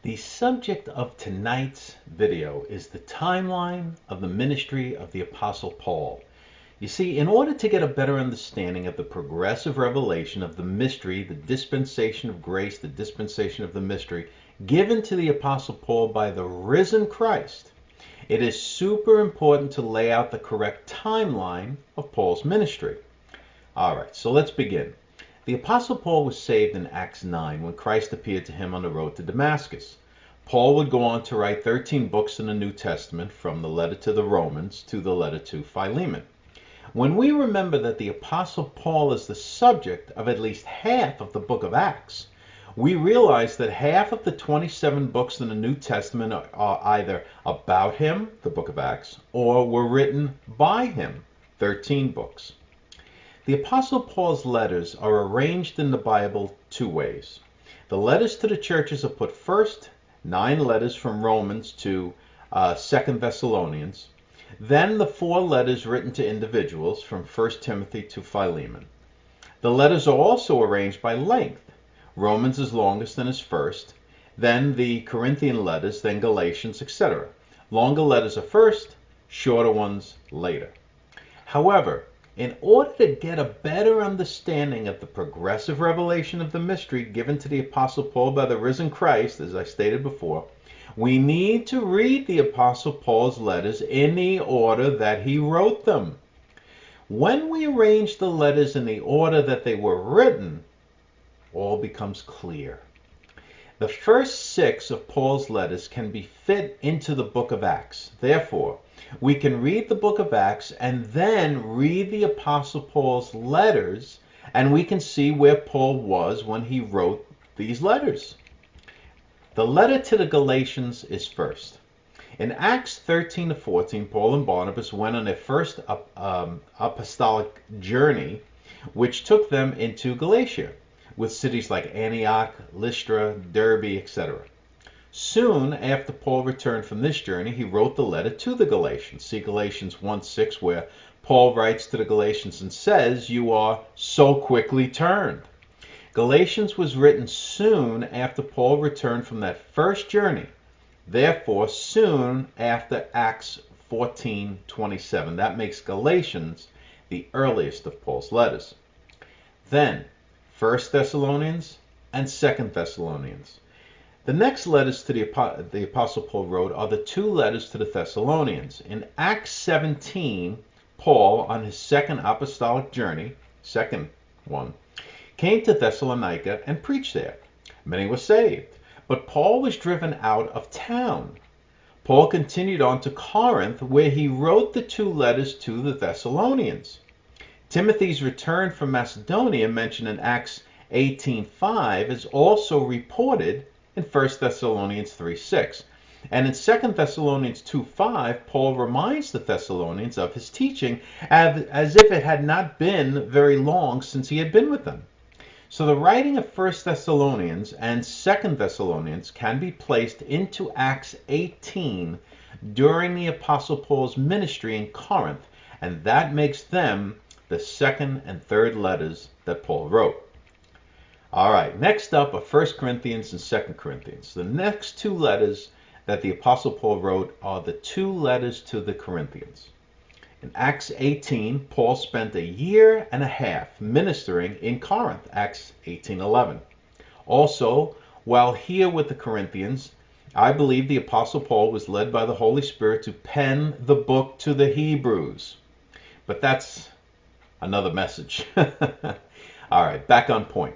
The subject of tonight's video is the timeline of the ministry of the Apostle Paul. You see, in order to get a better understanding of the progressive revelation of the mystery, the dispensation of grace, the dispensation of the mystery, given to the Apostle Paul by the risen Christ, it is super important to lay out the correct timeline of Paul's ministry. All right, so let's begin. The Apostle Paul was saved in Acts 9 when Christ appeared to him on the road to Damascus. Paul would go on to write 13 books in the New Testament, from the letter to the Romans to the letter to Philemon. When we remember that the Apostle Paul is the subject of at least half of the book of Acts, we realize that half of the 27 books in the New Testament are either about him, the book of Acts, or were written by him, 13 books. The Apostle Paul's letters are arranged in the Bible two ways. The letters to the churches are put first, 9 letters from Romans to 2 Thessalonians, then the 4 letters written to individuals from 1 Timothy to Philemon. The letters are also arranged by length. Romans is longest and is first, then the Corinthian letters, then Galatians, etc. Longer letters are first, shorter ones later. However, in order to get a better understanding of the progressive revelation of the mystery given to the Apostle Paul by the risen Christ, as I stated before, we need to read the Apostle Paul's letters in the order that he wrote them. When we arrange the letters in the order that they were written, all becomes clear. The first 6 of Paul's letters can be fit into the book of Acts. Therefore, we can read the book of Acts and then read the Apostle Paul's letters, and we can see where Paul was when he wrote these letters. The letter to the Galatians is first. In Acts 13 to 14, Paul and Barnabas went on their first apostolic journey, which took them into Galatia, with cities like Antioch, Lystra, Derbe, etc. Soon after Paul returned from this journey, he wrote the letter to the Galatians. See Galatians 1:6, where Paul writes to the Galatians and says, "You are so quickly turned." Galatians was written soon after Paul returned from that first journey, therefore soon after Acts 14:27. That makes Galatians the earliest of Paul's letters. Then 1 Thessalonians and 2 Thessalonians. The next letters to the Apostle Paul wrote are the 2 letters to the Thessalonians. In Acts 17, Paul, on his second apostolic journey, second one, came to Thessalonica and preached there. Many were saved, but Paul was driven out of town. Paul continued on to Corinth, where he wrote the 2 letters to the Thessalonians. Timothy's return from Macedonia, mentioned in Acts 18:5, is also reported in 1 Thessalonians 3:6. And in 2 Thessalonians 2:5, Paul reminds the Thessalonians of his teaching as if it had not been very long since he had been with them. So the writing of 1 Thessalonians and 2 Thessalonians can be placed into Acts 18 during the Apostle Paul's ministry in Corinth, and that makes them the 2nd and 3rd letters that Paul wrote. All right, next up are 1 Corinthians and 2 Corinthians. The next 2 letters that the Apostle Paul wrote are the 2 letters to the Corinthians. In Acts 18, Paul spent 1.5 years ministering in Corinth, Acts 18:11. Also, while here with the Corinthians, I believe the Apostle Paul was led by the Holy Spirit to pen the book to the Hebrews. But that's another message. All right, back on point.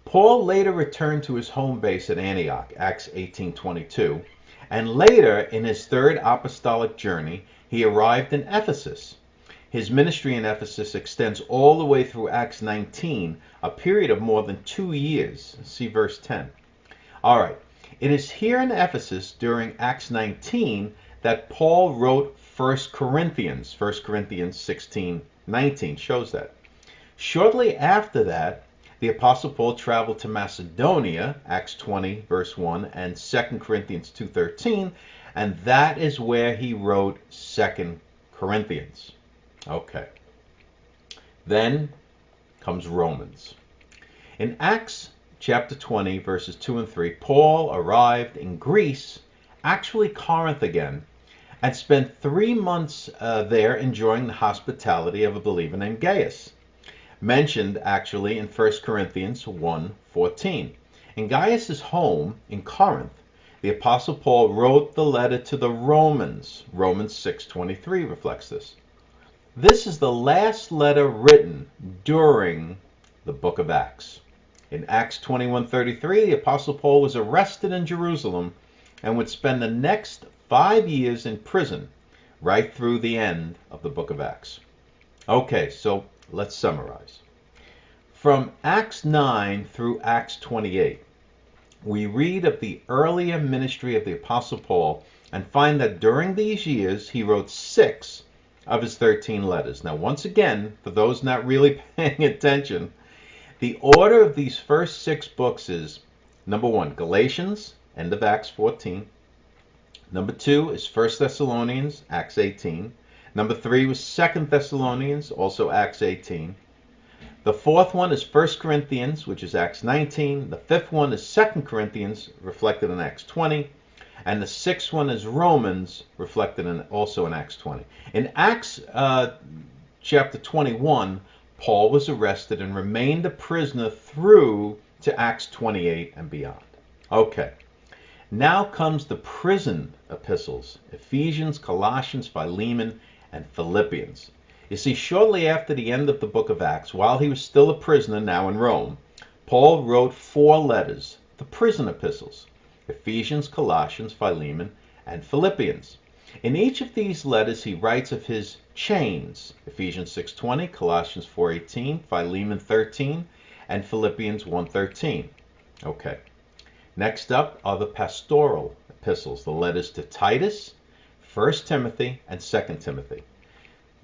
Paul later returned to his home base at Antioch, Acts 18:22, and later in his 3rd apostolic journey, he arrived in Ephesus. His ministry in Ephesus extends all the way through Acts 19, a period of more than 2 years. See verse 10. All right, it is here in Ephesus during Acts 19 that Paul wrote 1 Corinthians. 1 Corinthians 16:19 shows that. Shortly after that, the Apostle Paul traveled to Macedonia, Acts 20, verse 1, and 2 Corinthians 2:13, and that is where he wrote 2 Corinthians. Okay. Then comes Romans. In Acts chapter 20, verses 2 and 3, Paul arrived in Greece, actually Corinth again, and spent 3 months there enjoying the hospitality of a believer named Gaius, mentioned actually in 1 Corinthians 1:14. In Gaius' home in Corinth, the Apostle Paul wrote the letter to the Romans. Romans 6:23 reflects this. This is the last letter written during the book of Acts. In Acts 21:33, the Apostle Paul was arrested in Jerusalem and would spend the next 5 years in prison, right through the end of the book of Acts. Okay, so let's summarize. From Acts 9 through Acts 28, we read of the earlier ministry of the Apostle Paul and find that during these years he wrote 6 of his 13 letters. Now, once again, for those not really paying attention, the order of these first 6 books is, number 1, Galatians, end of Acts 14. Number 2 is 1 Thessalonians, Acts 18. Number 3 was 2 Thessalonians, also Acts 18. The 4th one is 1 Corinthians, which is Acts 19. The 5th one is 2 Corinthians, reflected in Acts 20. And the 6th one is Romans, reflected also in Acts 20. In Acts chapter 21, Paul was arrested and remained a prisoner through to Acts 28 and beyond. Okay, now comes the prison epistles, Ephesians, Colossians, Philemon, and Philippians. You see, shortly after the end of the book of Acts, while he was still a prisoner now in Rome, Paul wrote 4 letters, the prison epistles, Ephesians, Colossians, Philemon, and Philippians. In each of these letters, he writes of his chains, Ephesians 6:20, Colossians 4:18, Philemon 13, and Philippians 1:13. Okay. Next up are the pastoral epistles, the letters to Titus, 1 Timothy, and 2 Timothy.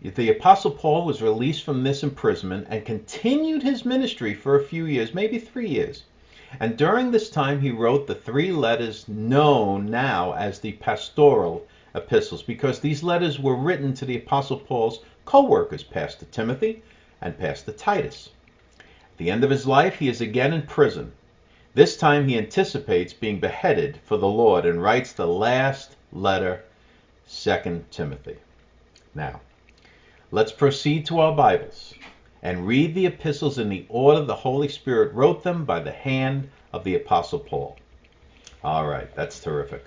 The Apostle Paul was released from this imprisonment and continued his ministry for a few years, maybe 3 years. And during this time, he wrote the 3 letters known now as the pastoral epistles, because these letters were written to the Apostle Paul's co-workers, Pastor Timothy and Pastor Titus. At the end of his life, he is again in prison. This time he anticipates being beheaded for the Lord and writes the last letter, 2 Timothy. Now, let's proceed to our Bibles and read the epistles in the order the Holy Spirit wrote them by the hand of the Apostle Paul. All right, that's terrific.